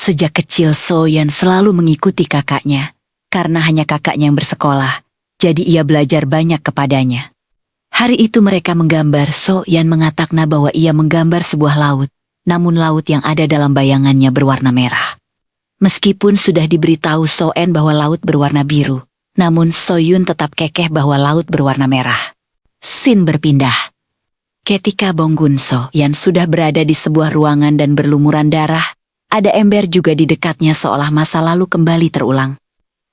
Sejak kecil So-yeon selalu mengikuti kakaknya, karena hanya kakaknya yang bersekolah, jadi ia belajar banyak kepadanya. Hari itu mereka menggambar. So-yeon mengatakan bahwa ia menggambar sebuah laut, namun laut yang ada dalam bayangannya berwarna merah. Meskipun sudah diberitahu So-yeon bahwa laut berwarna biru, namun So-yeon tetap kekeh bahwa laut berwarna merah. Scene berpindah. Ketika Bong Gun-so yang sudah berada di sebuah ruangan dan berlumuran darah, ada ember juga di dekatnya seolah masa lalu kembali terulang.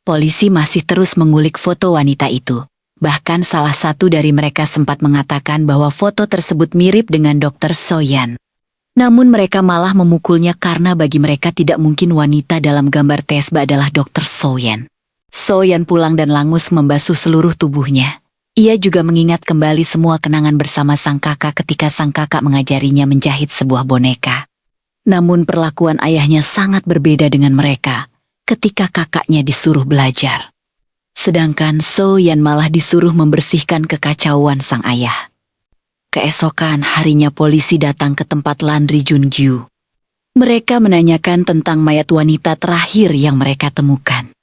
Polisi masih terus mengulik foto wanita itu. Bahkan salah satu dari mereka sempat mengatakan bahwa foto tersebut mirip dengan Dr. So-yeon. Namun mereka malah memukulnya karena bagi mereka tidak mungkin wanita dalam gambar Taesba adalah Dr. So-yeon. So-yeon pulang dan langus membasuh seluruh tubuhnya. Ia juga mengingat kembali semua kenangan bersama sang kakak ketika sang kakak mengajarinya menjahit sebuah boneka. Namun perlakuan ayahnya sangat berbeda dengan mereka ketika kakaknya disuruh belajar. Sedangkan So-yeon malah disuruh membersihkan kekacauan sang ayah. Keesokan harinya polisi datang ke tempat laundry Jun-gyu. Mereka menanyakan tentang mayat wanita terakhir yang mereka temukan.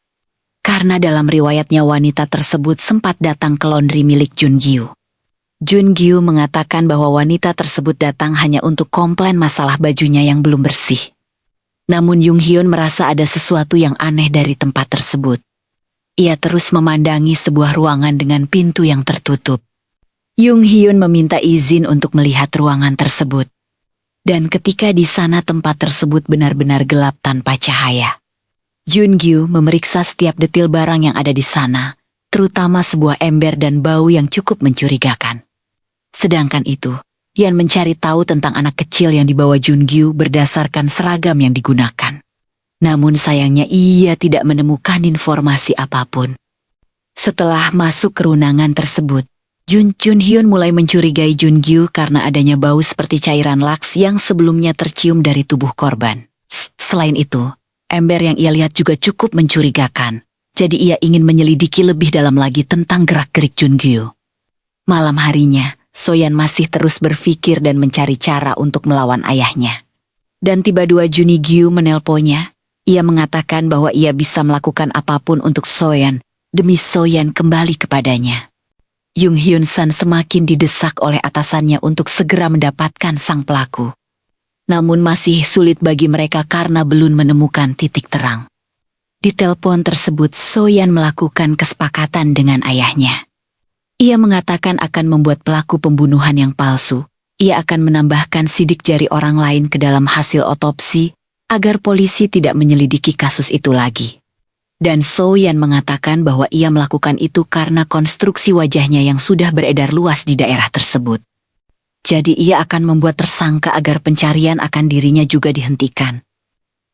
Karena dalam riwayatnya wanita tersebut sempat datang ke laundry milik Jun-gyu. Jun-gyu mengatakan bahwa wanita tersebut datang hanya untuk komplain masalah bajunya yang belum bersih. Namun Jung-hyun merasa ada sesuatu yang aneh dari tempat tersebut. Ia terus memandangi sebuah ruangan dengan pintu yang tertutup. Jung-hyun meminta izin untuk melihat ruangan tersebut. Dan ketika di sana tempat tersebut benar-benar gelap tanpa cahaya. Jun-gyu memeriksa setiap detil barang yang ada di sana, terutama sebuah ember dan bau yang cukup mencurigakan. Sedangkan itu, Yan mencari tahu tentang anak kecil yang dibawa Jun-gyu berdasarkan seragam yang digunakan. Namun sayangnya ia tidak menemukan informasi apapun. Setelah masuk ke ruangan tersebut, Jun-hyun mulai mencurigai Jun-gyu karena adanya bau seperti cairan laks yang sebelumnya tercium dari tubuh korban. Selain itu, ember yang ia lihat juga cukup mencurigakan, jadi ia ingin menyelidiki lebih dalam lagi tentang gerak-gerik Jun-gyu. Malam harinya, So-yeon masih terus berpikir dan mencari cara untuk melawan ayahnya. Dan tiba-tiba Jun-gyu menelponnya. Ia mengatakan bahwa ia bisa melakukan apapun untuk So-yeon, demi So-yeon kembali kepadanya. Jung-hyun-san semakin didesak oleh atasannya untuk segera mendapatkan sang pelaku. Namun masih sulit bagi mereka karena belum menemukan titik terang. Di telepon tersebut So-yeon melakukan kesepakatan dengan ayahnya. Ia mengatakan akan membuat pelaku pembunuhan yang palsu. Ia akan menambahkan sidik jari orang lain ke dalam hasil otopsi agar polisi tidak menyelidiki kasus itu lagi. Dan So-yeon mengatakan bahwa ia melakukan itu karena konstruksi wajahnya yang sudah beredar luas di daerah tersebut. Jadi ia akan membuat tersangka agar pencarian akan dirinya juga dihentikan.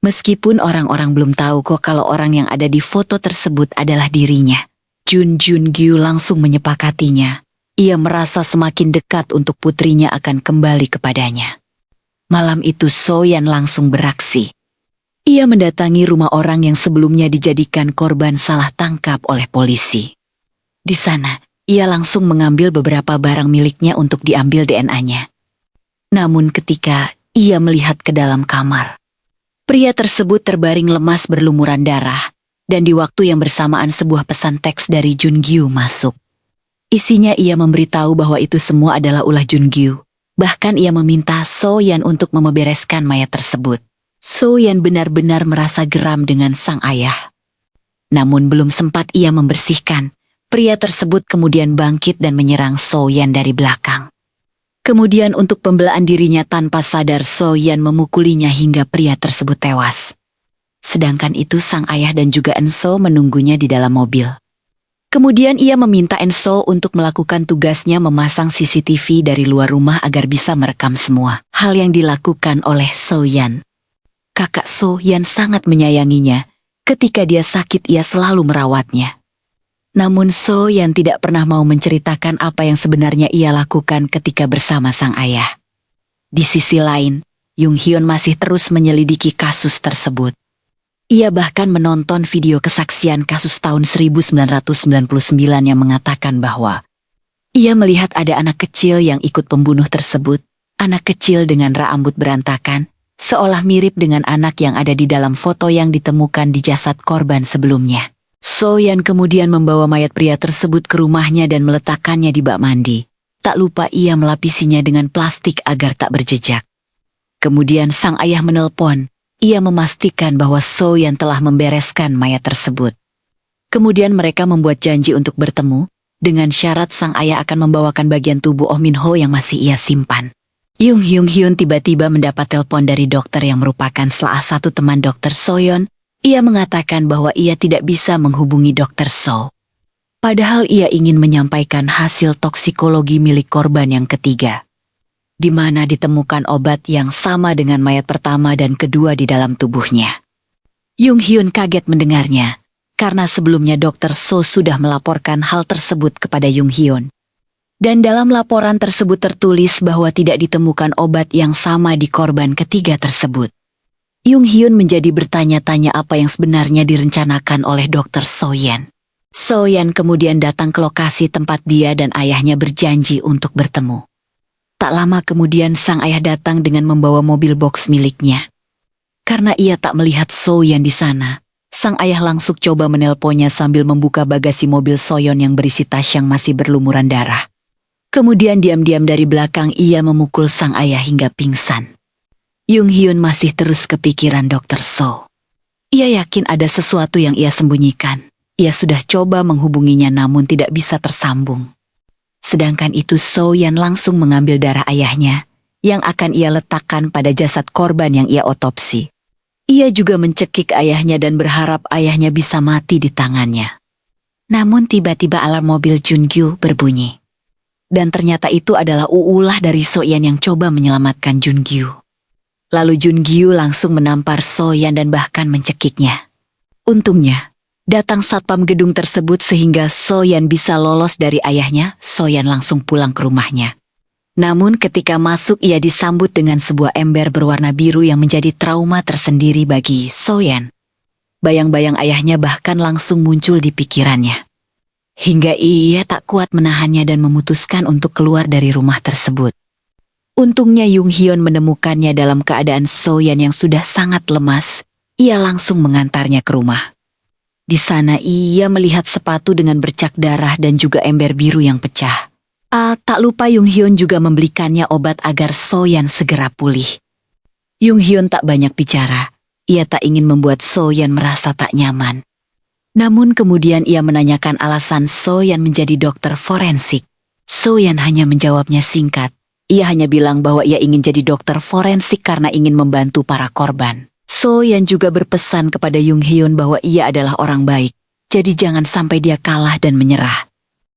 Meskipun orang-orang belum tahu kok kalau orang yang ada di foto tersebut adalah dirinya. Jun-gyu langsung menyepakatinya. Ia merasa semakin dekat untuk putrinya akan kembali kepadanya. Malam itu So-yeon langsung beraksi. Ia mendatangi rumah orang yang sebelumnya dijadikan korban salah tangkap oleh polisi. Di sana, ia langsung mengambil beberapa barang miliknya untuk diambil DNA-nya. Namun ketika ia melihat ke dalam kamar, pria tersebut terbaring lemas berlumuran darah, dan di waktu yang bersamaan sebuah pesan teks dari Jun-gyu masuk. Isinya ia memberitahu bahwa itu semua adalah ulah Jun-gyu. Bahkan ia meminta So-yeon untuk membereskan mayat tersebut. So-yeon benar-benar merasa geram dengan sang ayah. Namun belum sempat ia membersihkan, pria tersebut kemudian bangkit dan menyerang So-yeon dari belakang. Kemudian untuk pembelaan dirinya tanpa sadar So-yeon memukulinya hingga pria tersebut tewas. Sedangkan itu sang ayah dan juga Enso menunggunya di dalam mobil. Kemudian ia meminta Enso untuk melakukan tugasnya memasang CCTV dari luar rumah agar bisa merekam semua hal yang dilakukan oleh So-yeon. Kakak So-yeon sangat menyayanginya. Ketika dia sakit ia selalu merawatnya. Namun So-yeon tidak pernah mau menceritakan apa yang sebenarnya ia lakukan ketika bersama sang ayah. Di sisi lain, Jung-hyun masih terus menyelidiki kasus tersebut. Ia bahkan menonton video kesaksian kasus tahun 1999 yang mengatakan bahwa ia melihat ada anak kecil yang ikut pembunuh tersebut, anak kecil dengan rambut berantakan, seolah mirip dengan anak yang ada di dalam foto yang ditemukan di jasad korban sebelumnya. So-Yan kemudian membawa mayat pria tersebut ke rumahnya dan meletakkannya di bak mandi. Tak lupa ia melapisinya dengan plastik agar tak berjejak. Kemudian sang ayah menelpon. Ia memastikan bahwa So-Yan telah membereskan mayat tersebut. Kemudian mereka membuat janji untuk bertemu, dengan syarat sang ayah akan membawakan bagian tubuh Oh Min-ho yang masih ia simpan. Yung Hyun tiba-tiba mendapat telepon dari dokter yang merupakan salah satu teman dokter So-Yeon. Ia mengatakan bahwa ia tidak bisa menghubungi dokter So. Padahal ia ingin menyampaikan hasil toksikologi milik korban yang ketiga, di mana ditemukan obat yang sama dengan mayat pertama dan kedua di dalam tubuhnya. Yung Hyun kaget mendengarnya, karena sebelumnya dokter So sudah melaporkan hal tersebut kepada Yung Hyun. Dan dalam laporan tersebut tertulis bahwa tidak ditemukan obat yang sama di korban ketiga tersebut. Yung Hyun menjadi bertanya-tanya apa yang sebenarnya direncanakan oleh dokter So-Yan. So-Yan kemudian datang ke lokasi tempat dia dan ayahnya berjanji untuk bertemu. Tak lama kemudian sang ayah datang dengan membawa mobil box miliknya. Karena ia tak melihat So-Yan di sana, sang ayah langsung coba menelponnya sambil membuka bagasi mobil So-Yeon yang berisi tas yang masih berlumuran darah. Kemudian diam-diam dari belakang ia memukul sang ayah hingga pingsan. Yung Hyun masih terus kepikiran dokter So. Ia yakin ada sesuatu yang ia sembunyikan. Ia sudah coba menghubunginya namun tidak bisa tersambung. Sedangkan itu So-Yan langsung mengambil darah ayahnya, yang akan ia letakkan pada jasad korban yang ia otopsi. Ia juga mencekik ayahnya dan berharap ayahnya bisa mati di tangannya. Namun tiba-tiba alarm mobil Jun-gyu berbunyi. Dan ternyata itu adalah ulah dari So-Yan yang coba menyelamatkan Jun-gyu. Lalu Jun-gyu langsung menampar So-Yan dan bahkan mencekiknya. Untungnya, datang satpam gedung tersebut sehingga So-Yan bisa lolos dari ayahnya. So-Yan langsung pulang ke rumahnya. Namun ketika masuk ia disambut dengan sebuah ember berwarna biru yang menjadi trauma tersendiri bagi So-Yan. Bayang-bayang ayahnya bahkan langsung muncul di pikirannya. Hingga ia tak kuat menahannya dan memutuskan untuk keluar dari rumah tersebut. Untungnya Yung Hyun menemukannya dalam keadaan So-Yan yang sudah sangat lemas. Ia langsung mengantarnya ke rumah. Di sana ia melihat sepatu dengan bercak darah dan juga ember biru yang pecah. Tak lupa Yung Hyun juga membelikannya obat agar So-Yan segera pulih. Yung Hyun tak banyak bicara. Ia tak ingin membuat So-Yan merasa tak nyaman. Namun kemudian ia menanyakan alasan So-Yan menjadi dokter forensik. So-Yan hanya menjawabnya singkat. Ia hanya bilang bahwa ia ingin jadi dokter forensik karena ingin membantu para korban. So-Yan juga berpesan kepada Yung Hyun bahwa ia adalah orang baik, jadi jangan sampai dia kalah dan menyerah.